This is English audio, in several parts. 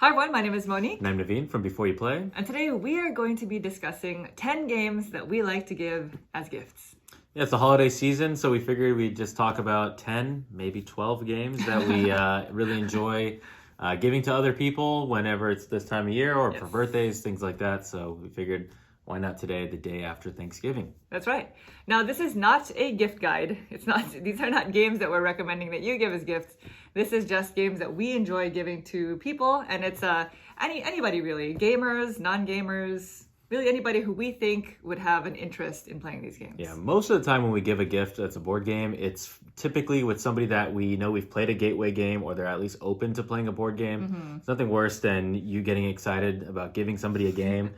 Hi everyone, my name is Moni. And I'm Naveen from Before You Play. And today we are going to be discussing 10 games that we like to give as gifts. Yeah, it's the holiday season, so we figured we'd just talk about 10, maybe 12 games that we really enjoy giving to other people whenever it's this time of year or for birthdays, things like that. So we figured, why not today, the day after Thanksgiving? That's right. Now, this is not a gift guide. These are not games that we're recommending that you give as gifts. This is just games that we enjoy giving to people, and it's anybody really, gamers, non-gamers, really anybody who we think would have an interest in playing these games. Yeah, most of the time when we give a gift that's a board game, it's typically with somebody that we know we've played a gateway game or they're at least open to playing a board game. Mm-hmm. It's nothing worse than you getting excited about giving somebody a game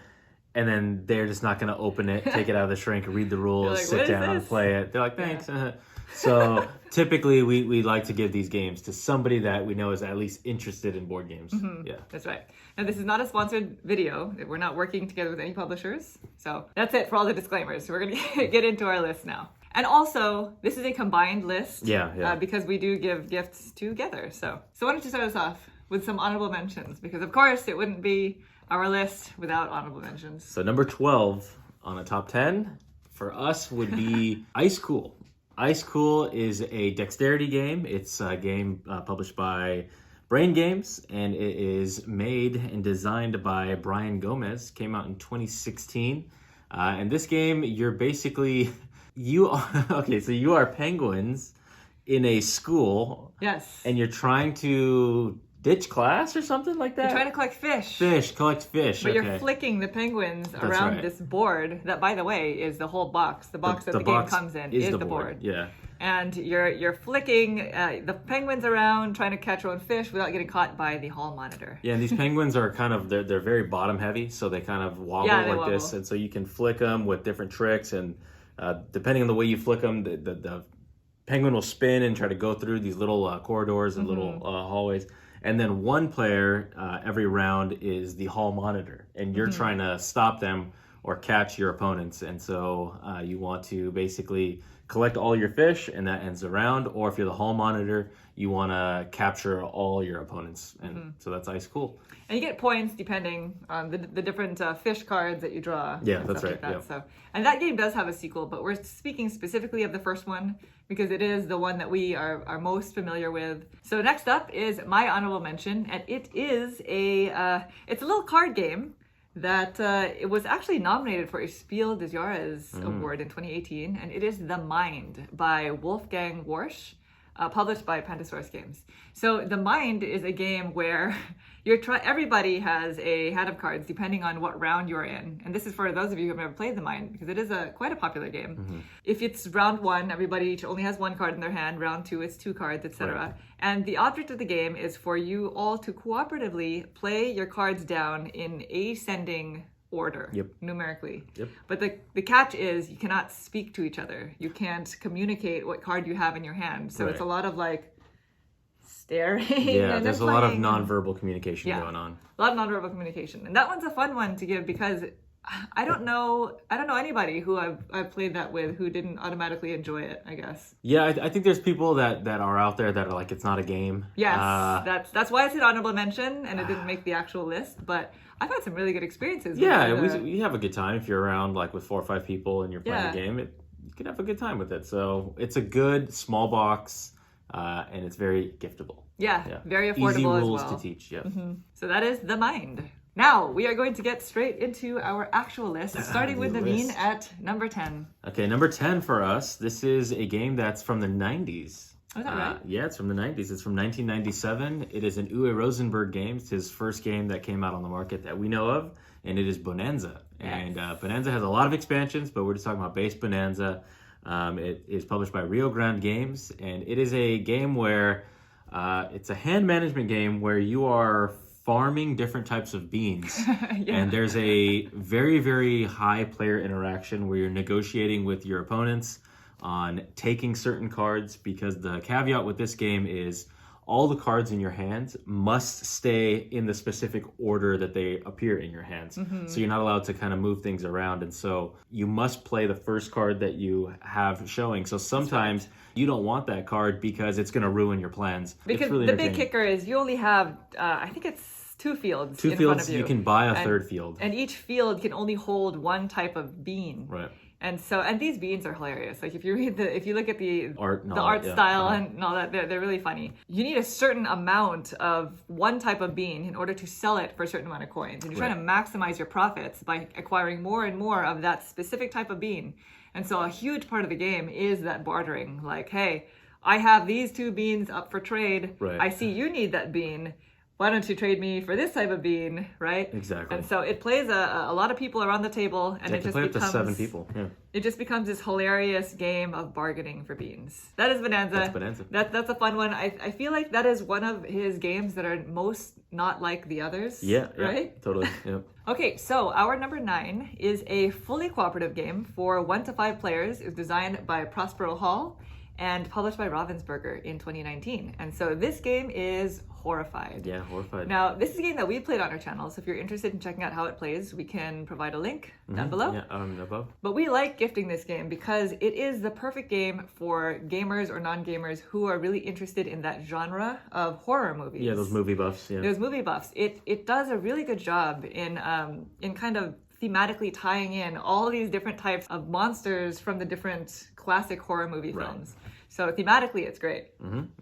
and then they're just not going to open it, take it out of the shrink, read the rules, like, sit down, play it. They're like, thanks. Yeah. So typically we like to give these games to somebody that we know is at least interested in board games. Mm-hmm. Yeah, that's right. Now, this is not a sponsored video. We're not working together with any publishers. So that's it for all the disclaimers. So we're going to get into our list now. And also, this is a combined list. Yeah. Because we do give gifts together. So why don't you start us off with some honorable mentions? Because of course it wouldn't be our list without honorable mentions. So number 12 on a top 10 for us would be Ice Cool. Ice Cool is a dexterity game. It's a game published by Brain Games, and it is made and designed by Brian Gomez. Came out in 2016. And this game, you're basically, you are penguins in a school. Yes. And you're trying to ditch class or something like that? You're trying to collect fish. Collect fish. But you're flicking the penguins around this board that, by the way, is the whole box. The box that the game comes in is the board. Yeah. And you're flicking the penguins around, trying to catch your own fish without getting caught by the hall monitor. Yeah, and these penguins are they're very bottom heavy, so they kind of wobble this. And so you can flick them with different tricks, and depending on the way you flick them, the penguin will spin and try to go through these little corridors and little hallways. And then one player every round is the hall monitor, and you're trying to stop them or catch your opponents. And so you want to basically collect all your fish, and that ends the round. Or if you're the hall monitor, you want to capture all your opponents. And so that's Ice Cool. And you get points depending on the different fish cards that you draw. Yeah, that's right. Like that. So, and that game does have a sequel, but we're speaking specifically of the first one because it is the one that we are most familiar with. So next up is my honorable mention, and it is it's a little card game that it was actually nominated for a Spiel des Jahres award in 2018, and it is The Mind by Wolfgang Warsch. Published by Pandasaurus Games. So The Mind is a game where everybody has a hand of cards depending on what round you're in. And this is for those of you who have never played The Mind, because it is quite a popular game. If it's round one, everybody each only has one card in their hand. Round two, it's two cards, etc. Right. And the object of the game is for you all to cooperatively play your cards down in ascending order, numerically. But the catch is you cannot speak to each other. You can't communicate what card you have in your hand. So it's a lot of staring. Yeah, and there's a lot of nonverbal communication going on. A lot of nonverbal communication. And that one's a fun one to give because I don't know anybody who I've played that with who didn't automatically enjoy it, I guess. Yeah, I think there's people that are out there that are like, it's not a game. Yes, that's why it's an honorable mention and it didn't make the actual list, but I've had some really good experiences. Yeah, we have a good time if you're around with 4 or 5 people and you're playing a game. You can have a good time with it. So it's a good small box and it's very giftable. Yeah, very affordable as well. Easy rules to teach. Yeah. So that is The Mind. Now, we are going to get straight into our actual list, starting with Naveen at number 10. Okay, number 10 for us. This is a game that's from the 90s. Oh, is that right? Yeah, it's from the 90s. It's from 1997. It is an Uwe Rosenberg game. It's his first game that came out on the market that we know of, and it is Bonanza. Yes. And Bonanza has a lot of expansions, but we're just talking about base Bonanza. It is published by Rio Grande Games, and it is a game where it's a hand management game where you are farming different types of beans. And there's a very, very high player interaction where you're negotiating with your opponents on taking certain cards, because the caveat with this game is all the cards in your hands must stay in the specific order that they appear in your hands. So you're not allowed to kind of move things around. And so you must play the first card that you have showing. So sometimes you don't want that card because it's going to ruin your plans. Because the big kicker is you only have, I think it's two fields Two in fields, front of you. you can buy a And- third field. And each field can only hold one type of bean. Right. And these beans are hilarious. Like if you look at the Art and the all art that, yeah. style Uh-huh. and all that, they're really funny. You need a certain amount of one type of bean in order to sell it for a certain amount of coins. And you're trying to maximize your profits by acquiring more and more of that specific type of bean. And so a huge part of the game is that bartering. Like, hey, I have these two beans up for trade. Right. I see you need that bean. Why don't you trade me for this type of bean, right? Exactly. And so it plays a lot of people around the table, and You it can just play up to becomes 7 people. Yeah. it just becomes this hilarious game of bargaining for beans. That is Bonanza. That's Bonanza. That's a fun one. I feel like that is one of his games that are most not like the others. Yeah. Right? Totally. Yeah. Okay, so our number 9 is a fully cooperative game for 1 to 5 players. It was designed by Prospero Hall and published by Ravensburger in 2019. And so this game is Horrified. Yeah, Horrified. Now, this is a game that we played on our channel, so if you're interested in checking out how it plays, we can provide a link down below. Yeah, above. But we like gifting this game because it is the perfect game for gamers or non-gamers who are really interested in that genre of horror movies. Yeah, those movie buffs. Yeah. Those movie buffs. It does a really good job in kind of thematically tying in all these different types of monsters from the different classic horror movie films. So thematically, it's great.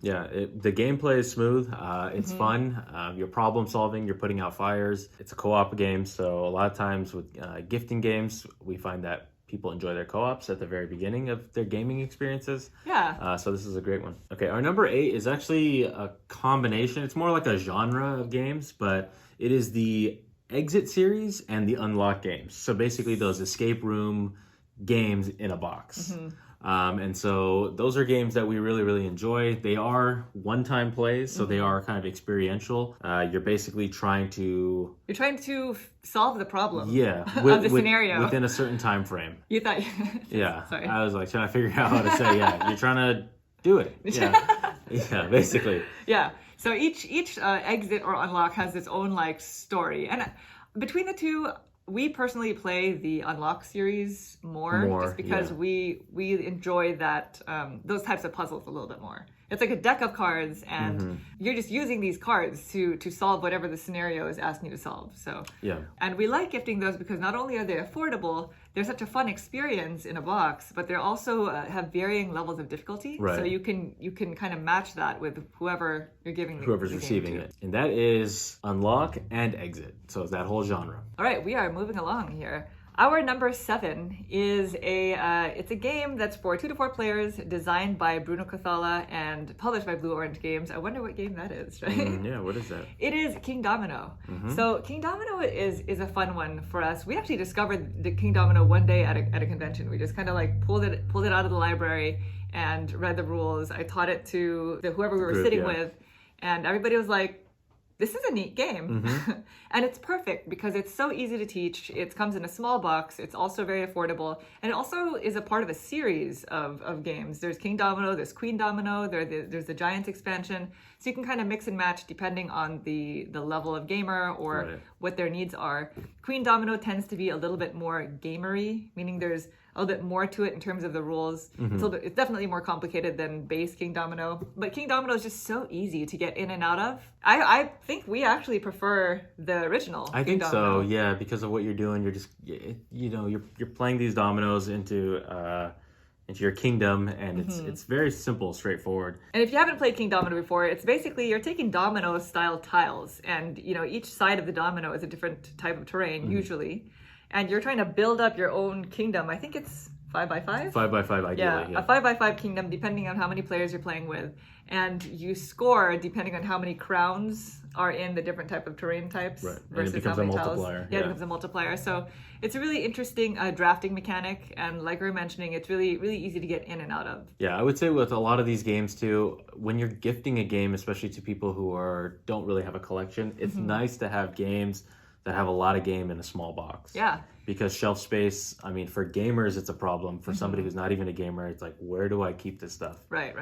Yeah, the gameplay is smooth. It's fun. You're problem solving. You're putting out fires. It's a co-op game, so a lot of times with gifting games, we find that people enjoy their co-ops at the very beginning of their gaming experiences. Yeah. So this is a great one. Okay, our number 8 is actually a combination. It's more like a genre of games, but it is the Exit series and the Unlock games. So basically those escape room games in a box. And so those are games that we really, really enjoy. They are one-time plays, so they are kind of experiential. You're basically trying to... You're trying to solve the problem of the scenario. within a certain time frame. You thought... Yeah. Sorry. I was like trying to figure out how to say, you're trying to do it. Yeah. Yeah, basically. Yeah. So each exit or unlock has its own like story. And between the two, we personally play the Unlock series more just because we enjoy that those types of puzzles a little bit more. It's like a deck of cards, and you're just using these cards to solve whatever the scenario is asking you to solve. So and we like gifting those because not only are they affordable, they're such a fun experience in a box, but they also have varying levels of difficulty. Right. So you can kind of match that with whoever you're giving whoever's the receiving game to. it. And that is Unlock and Exit. So it's that whole genre. All right, we are moving along here. Our number 7 is it's a game that's for 2 to 4 players, designed by Bruno Cathala and published by Blue Orange Games. I wonder what game that is, right? Yeah, what is that? It is King Domino. So King Domino is a fun one for us. We actually discovered the King Domino one day at a convention. We just kind of like pulled it out of the library and read the rules. I taught it to whoever we were sitting with, and everybody was like, this is a neat game. And it's perfect because it's so easy to teach. It comes in a small box. It's also very affordable. And it also is a part of a series of games. There's King Domino, there's Queen Domino, there's the Giants expansion. So you can kind of mix and match depending on the level of gamer or what their needs are. Queen Domino tends to be a little bit more gamery, meaning there's a little bit more to it in terms of the rules. It's definitely more complicated than base King Domino, but King Domino is just so easy to get in and out of. I think we actually prefer the original. I think so, yeah, because of what you're doing. You're just, you're playing these dominoes into your kingdom, and it's very simple, straightforward. And if you haven't played King Domino before, it's basically you're taking domino style tiles, and each side of the domino is a different type of terrain usually. And you're trying to build up your own kingdom. I think it's 5x5? 5x5 ideally, yeah. A 5x5 kingdom, depending on how many players you're playing with. And you score depending on how many crowns are in the different type of terrain types. Right. Versus and it becomes how a many multiplier. tiles. Yeah, it becomes a multiplier. So it's a really interesting drafting mechanic. And like we were mentioning, it's really, really easy to get in and out of. Yeah, I would say with a lot of these games too, when you're gifting a game, especially to people who don't really have a collection, it's nice to have games that have a lot of game in a small box. Yeah. Because shelf space, I mean, for gamers, it's a problem. For somebody who's not even a gamer, it's like, where do I keep this stuff? Right.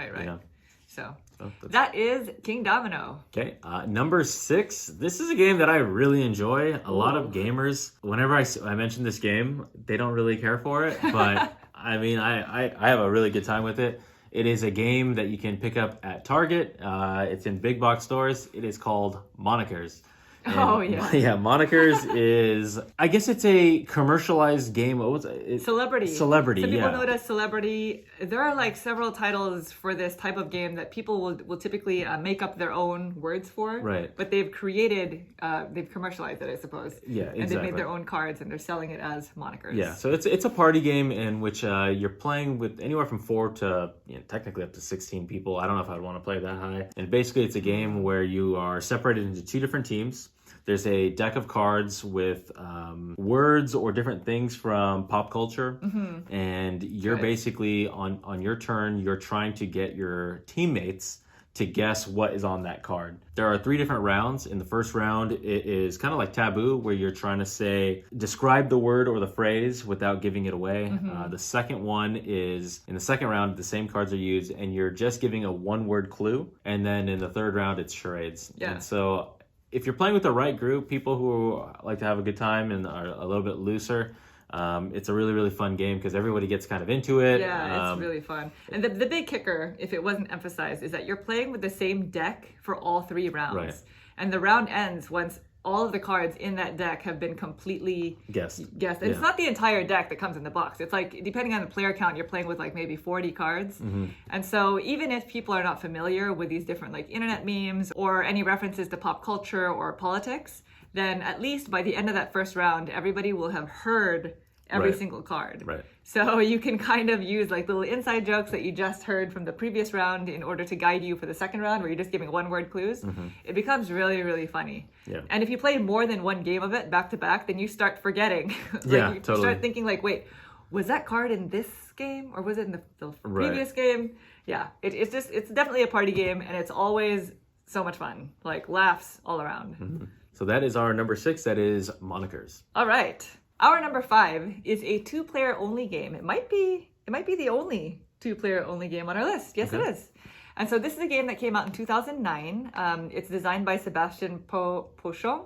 So So that is King Domino. Okay, number 6. This is a game that I really enjoy. A lot of gamers, whenever I mention this game, they don't really care for it. But I mean, I have a really good time with it. It is a game that you can pick up at Target. It's in big box stores. It is called Monikers. Oh, yeah. Yeah, Monikers is, I guess it's a commercialized game. What was it? Celebrity. Celebrity, Some people yeah. know it as Celebrity. There are like several titles for this type of game that people will typically make up their own words for. Right. But they've commercialized it, I suppose. Yeah, And they've exactly. made their own cards and they're selling it as Monikers. Yeah, so it's a party game in which you're playing with anywhere from 4 to technically up to 16 people. I don't know if I'd want to play that high. And basically it's a game where you are separated into 2 different teams. There's a deck of cards with words or different things from pop culture. And you're basically, on your turn, you're trying to get your teammates to guess what is on that card. There are 3 different rounds. In the first round, it is kind of like Taboo, where you're trying to describe the word or the phrase without giving it away. The second one is, in the second round, the same cards are used, and you're just giving a 1-word clue. And then in the third round, it's charades. Yeah. And so if you're playing with the right group, people who like to have a good time and are a little bit looser, it's a really, really fun game because everybody gets kind of into it. Yeah, it's really fun. And the big kicker, if it wasn't emphasized, is that you're playing with the same deck for all 3 rounds. Right. And the round ends once all of the cards in that deck have been completely guessed. And Yeah. it's not the entire deck that comes in the box. It's like, depending on the player count, you're playing with like maybe 40 cards. And so even if people are not familiar with these different like internet memes or any references to pop culture or politics, then at least by the end of that first round, everybody will have heard every Right. single card. Right. So you can kind of use like little inside jokes that you just heard from the previous round in order to guide you for the second round, where you're just giving 1-word clues. It becomes really, really funny. Yeah. And if you play more than one game of it back to back, then you start forgetting. Yeah, you totally. start thinking like, wait, was that card in this game or was it in the previous game? Yeah, it's definitely a party game, and it's always so much fun. Like laughs all around. So that is our number 6. That is Monikers. All right. Our number 5 is a 2-player only game. It might be the only 2-player only game on our list. Yes, it is. And so this is a game that came out in 2009. It's designed by Sebastian Pochon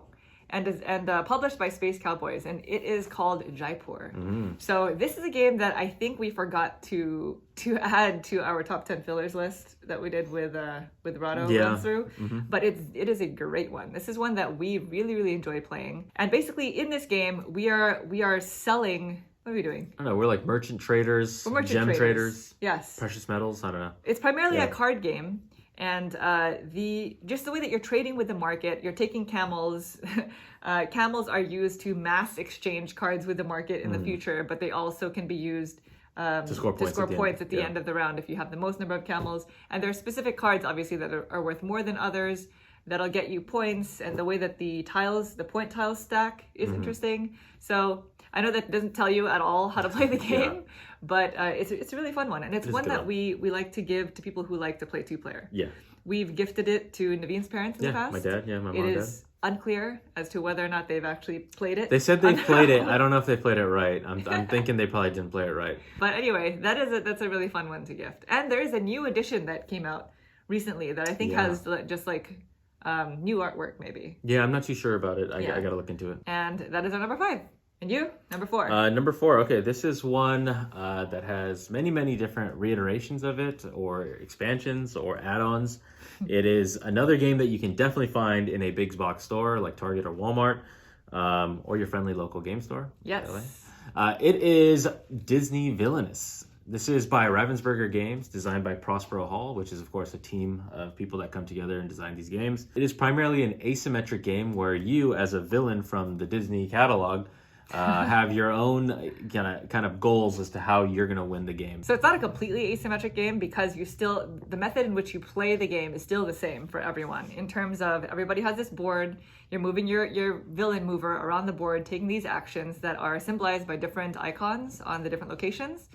and published by Space Cowboys, and it is called Jaipur. So this is a game that I think we forgot to add to our top 10 fillers list that we did with Rado going through. But it is a great one. This is one that we really, really enjoy playing. And basically in this game, we are selling. What are we doing? I don't know. We're like merchant traders, We're merchant gem traders, Yes. precious metals. I don't know. It's primarily a card game. And the way that you're trading with the market, you're taking camels. Camels are used to mass exchange cards with the market in the future, but they also can be used to score points at the end of the round if you have the most number of camels. And there are specific cards, obviously, that are worth more than others that'll get you points. And the way that the point tiles stack is interesting. So I know that doesn't tell you at all how to play the game, but it's a really fun one. And it's one that we like to give to people who like to play 2-player. Yeah. We've gifted it to Naveen's parents in the past. My dad. Yeah, my mom It and dad. is unclear as to whether or not they've actually played it. They said they played it. I don't know if they played it right. I'm thinking they probably didn't play it right. But anyway, that's a really fun one to gift. And there is a new edition that came out recently that I think has just like new artwork maybe. Yeah, I'm not too sure about it. I got to look into it. And that is our number 5. And you? Number 4. Number 4. Okay, this is one that has many, many different reiterations of it, or expansions, or add-ons. It is another game that you can definitely find in a big box store like Target or Walmart, or your friendly local game store. Yes. It is Disney Villainous. This is by Ravensburger Games, designed by Prospero Hall, which is, of course, a team of people that come together and design these games. It is primarily an asymmetric game where you, as a villain from the Disney catalog, have your own kind of goals as to how you're going to win the game. So it's not a completely asymmetric game because the method in which you play the game is still the same for everyone. In terms of everybody has this board, you're moving your villain mover around the board, taking these actions that are symbolized by different icons on the different locations.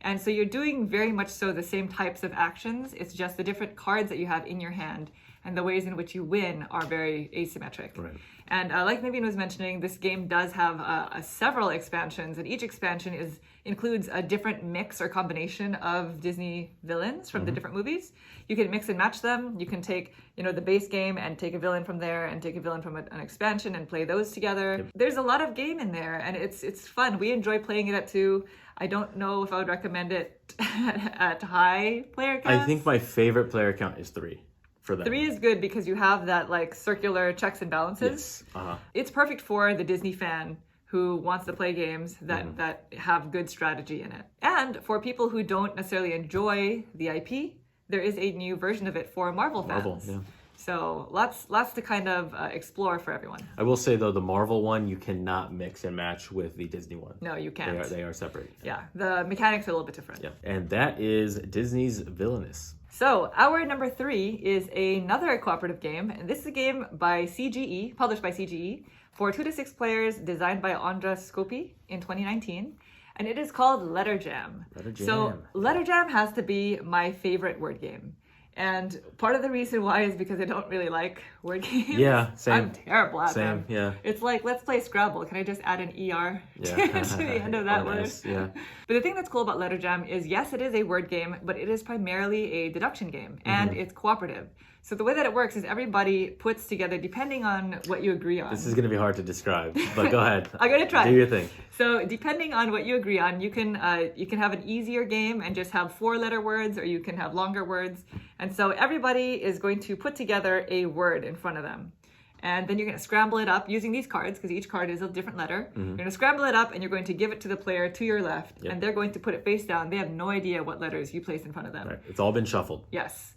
And so you're doing very much so the same types of actions. It's just the different cards that you have in your hand and the ways in which you win are very asymmetric. Right. And like Naveen was mentioning, this game does have several expansions, and each expansion includes a different mix or combination of Disney villains from the different movies. You can mix and match them. You can take, the base game and take a villain from there and take a villain from an expansion and play those together. Yep. There's a lot of game in there, and it's fun. We enjoy playing it at 2. I don't know if I would recommend it at high player count. I think my favorite player count is 3. for them. 3 is good because you have that like circular checks and balances. Yes. It's perfect for the Disney fan who wants to play games that have good strategy in it. And for people who don't necessarily enjoy the IP, there is a new version of it for Marvel fans. Marvel, yeah. So lots to kind of explore for everyone. I will say though, the Marvel one you cannot mix and match with the Disney one. No, you can't. They are separate. Yeah, the mechanics are a little bit different. Yeah, and that is Disney's Villainous. So our number 3 is another cooperative game, and this is a game by CGE, published by CGE, for 2 to 6 players, designed by Andras Skopi in 2019, and it is called Letter Jam. Letter Jam. So Letter Jam has to be my favorite word game. And part of the reason why is because I don't really like word games. Yeah, same. I'm terrible at them. Yeah. It's like, let's play Scrabble. Can I just add an ER to the end of that word? Nice. Yeah. But the thing that's cool about Letter Jam is, yes, it is a word game, but it is primarily a deduction game, and it's cooperative. So the way that it works is everybody puts together, depending on what you agree on. This is going to be hard to describe, but go ahead. I'm going to try. Do your thing. So depending on what you agree on, you can have an easier game and just have 4-letter words, or you can have longer words. And so everybody is going to put together a word in front of them. And then you're going to scramble it up using these cards, because each card is a different letter. You're going to scramble it up, and you're going to give it to the player to your left, and they're going to put it face down. They have no idea what letters you placed in front of them. Right. It's all been shuffled. Yes.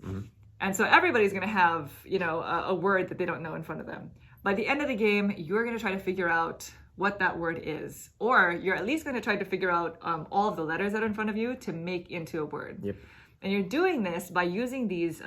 And so everybody's going to have, a word that they don't know in front of them. By the end of the game, you're going to try to figure out what that word is. Or you're at least going to try to figure out all of the letters that are in front of you to make into a word. Yep. And you're doing this by using these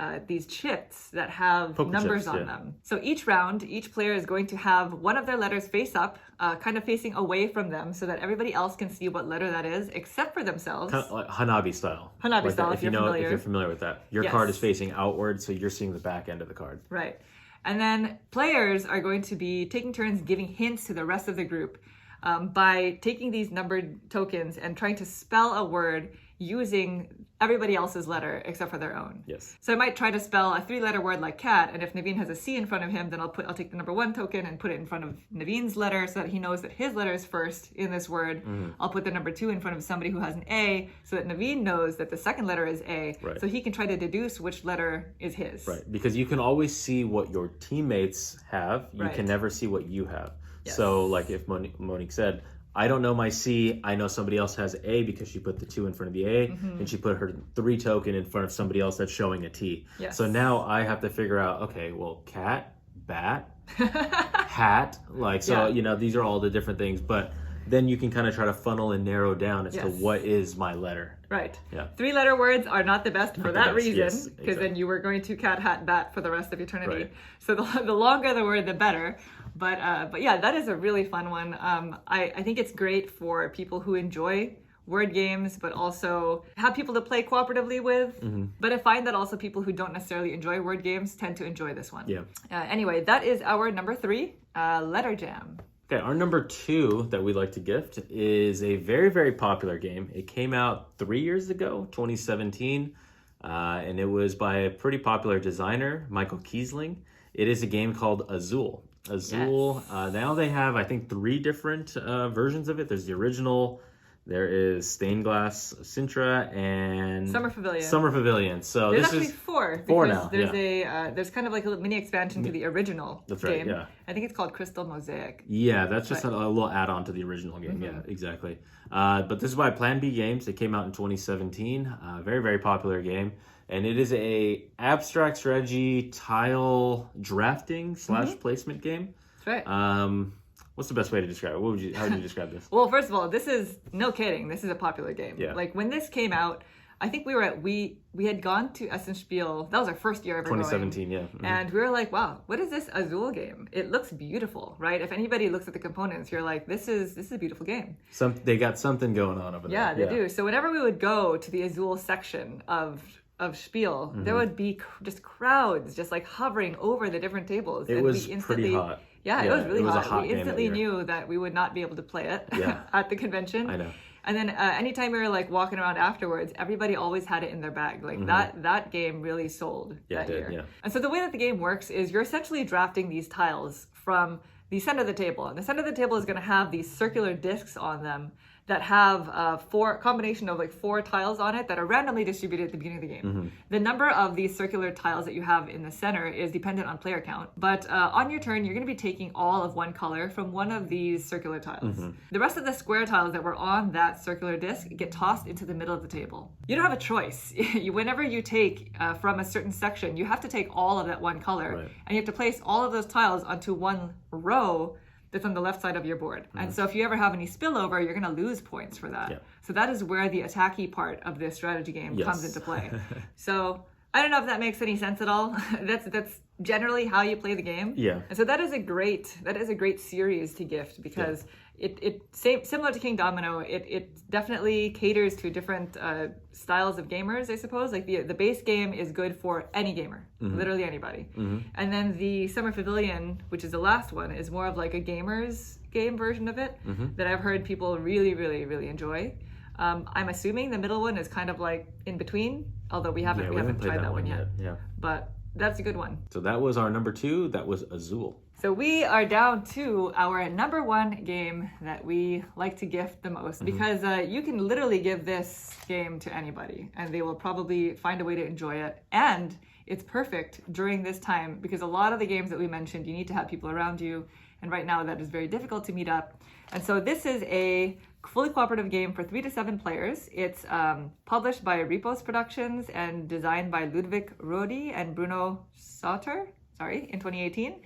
chips that have Poker numbers chips, on them. So each round, each player is going to have one of their letters face up, kind of facing away from them, so that everybody else can see what letter that is, except for themselves. Kind of like Hanabi style. Hanabi style, if you're familiar. If you're familiar with that. Your card is facing outward, so you're seeing the back end of the card. Right. And then players are going to be taking turns giving hints to the rest of the group by taking these numbered tokens and trying to spell a word using everybody else's letter except for their own. Yes. So I might try to spell a 3-letter word like cat, and if Naveen has a C in front of him, then I'll take the number 1 token and put it in front of Naveen's letter so that he knows that his letter is first in this word. I'll put the number 2 in front of somebody who has an A so that Naveen knows that the second letter is A, so he can try to deduce which letter is his. Right, because you can always see what your teammates have. You can never see what you have. Yes. So like if Monique said, I don't know my C. I know somebody else has A because she put the 2 in front of the A, and she put her 3 token in front of somebody else that's showing a T. Yes. So now I have to figure out, okay, well, cat, bat, hat, these are all the different things. But then you can kind of try to funnel and narrow down as to what is my letter. Right. Yeah. 3-letter words are not the best for that reason, because exactly. then you were going to cat, hat, bat for the rest of eternity. Right. So the longer the word, the better. But yeah, that is a really fun one. I think it's great for people who enjoy word games, but also have people to play cooperatively with. But I find that also people who don't necessarily enjoy word games tend to enjoy this one. Yeah. Anyway, that is our number 3, Letter Jam. Okay, our number 2 that we'd like to gift is a very, very popular game. It came out 3 years ago, 2017, and it was by a pretty popular designer, Michael Kiesling. It is a game called Azul. Azul, now they have, I think, 3 different versions of it. There's the original, there is Stained Glass Sintra, and Summer Pavilion. Summer Pavilion. So there's this actually is 4. Four Because now, there's there's kind of like a little mini expansion to the original That's game. right, yeah. I think it's called Crystal Mosaic. Yeah, that's just a little add-on to the original game. Yeah, exactly. But this is by Plan B Games. It came out in 2017. Very, very popular game. And it is a abstract strategy tile drafting / placement game. That's right. What's the best way to describe it? How would you describe this? Well, first of all, this is, no kidding, this is a popular game. Yeah. Like when this came out, I think we had gone to Essenspiel. That was our first year ever 2017, going. yeah. And we were like, wow, what is this Azul game? It looks beautiful, right? If anybody looks at the components, you're like, this is a beautiful game. They got something going on over there. Yeah, they do. So whenever we would go to the Azul section of Spiel, there would be just crowds just like hovering over the different tables. It was pretty hot. Yeah, it was really a hot. We game instantly that year. knew that we would not be able to play it Yeah. at the convention. I know. And then anytime we were like walking around afterwards, everybody always had it in their bag. Like that game really sold that year. Yeah. And so the way that the game works is you're essentially drafting these tiles from the center of the table. And the center of the table is going to have these circular discs on them that have combination of like 4 tiles on it that are randomly distributed at the beginning of the game. The number of these circular tiles that you have in the center is dependent on player count, but on your turn, you're going to be taking all of one color from one of these circular tiles. The rest of the square tiles that were on that circular disc get tossed into the middle of the table. You don't have a choice. Whenever you take from a certain section, you have to take all of that one color, and you have to place all of those tiles onto one row that's on the left side of your board. And so if you ever have any spillover, you're going to lose points for that. So that is where the attacky part of this strategy game comes into play. So I don't know if that makes any sense at all. That's generally how you play the game. And so that is a great series to gift, because similar to King Domino, it definitely caters to different styles of gamers, I suppose. Like the base game is good for any gamer, literally anybody. And then the Summer Pavilion, which is the last one, is more of like a gamer's game version of it that I've heard people really, really, really enjoy. I'm assuming the middle one is kind of like in between, although we haven't tried that one yet. But that's a good one. So that was our number 2. That was Azul. So we are down to our number 1 game that we like to gift the most, because you can literally give this game to anybody and they will probably find a way to enjoy it. And it's perfect during this time, because a lot of the games that we mentioned, you need to have people around you. And right now that is very difficult to meet up. And so this is a fully cooperative game for 3 to 7 players. It's published by Repos Productions and designed by Ludwig Rodi and Bruno Sauter, in 2018.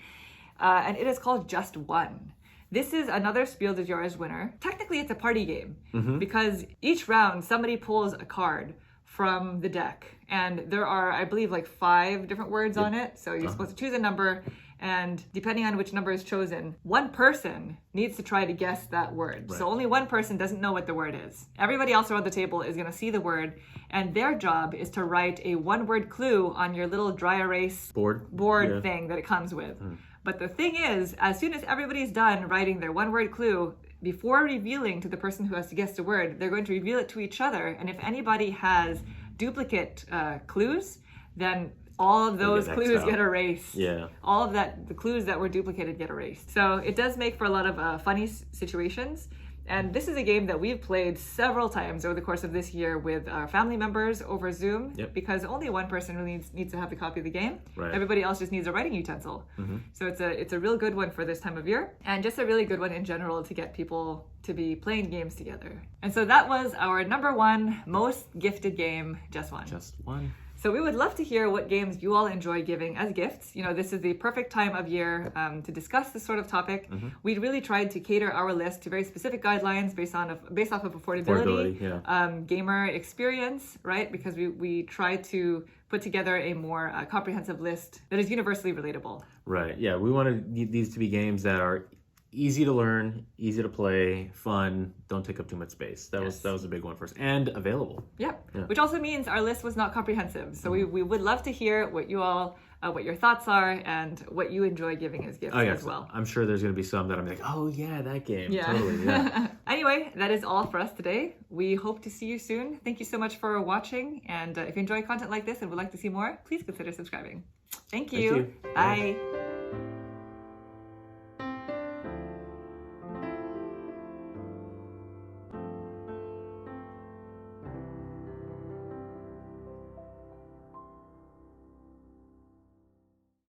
And it is called Just One. This is another Spiel des Jahres winner. Technically, it's a party game because each round somebody pulls a card from the deck. And there are, I believe, like 5 different words on it. So you're supposed to choose a number. And depending on which number is chosen, one person needs to try to guess that word. So only one person doesn't know what the word is. Everybody else around the table is going to see the word, and their job is to write a 1-word clue on your little dry erase board thing that it comes with. But the thing is, as soon as everybody's done writing their 1-word clue, before revealing to the person who has to guess the word, they're going to reveal it to each other. And if anybody has duplicate clues, then all of those clues get erased. All of the clues that were duplicated get erased. So it does make for a lot of funny situations. And this is a game that we've played several times over the course of this year with our family members over Zoom, because only one person really needs to have the copy of the game. Everybody else just needs a writing utensil. So it's a real good one for this time of year, and just a really good one in general to get people to be playing games together. And so that was our number 1 most gifted game, Just One. Just One. So we would love to hear what games you all enjoy giving as gifts. You know, this is the perfect time of year to discuss this sort of topic. We really tried to cater our list to very specific guidelines based off of affordability, gamer experience, right? Because we try to put together a more comprehensive list that is universally relatable. Right. Yeah, we wanted these to be games that are easy to learn, easy to play, fun, don't take up too much space. That was a big one for us. And available. Which also means our list was not comprehensive. So we would love to hear what you all, what your thoughts are and what you enjoy giving as gifts as well. I'm sure there's going to be some that I'm like, oh yeah, that game. Totally, Anyway, that is all for us today. We hope to see you soon. Thank you so much for watching. And if you enjoy content like this and would like to see more, please consider subscribing. Thank you. Bye.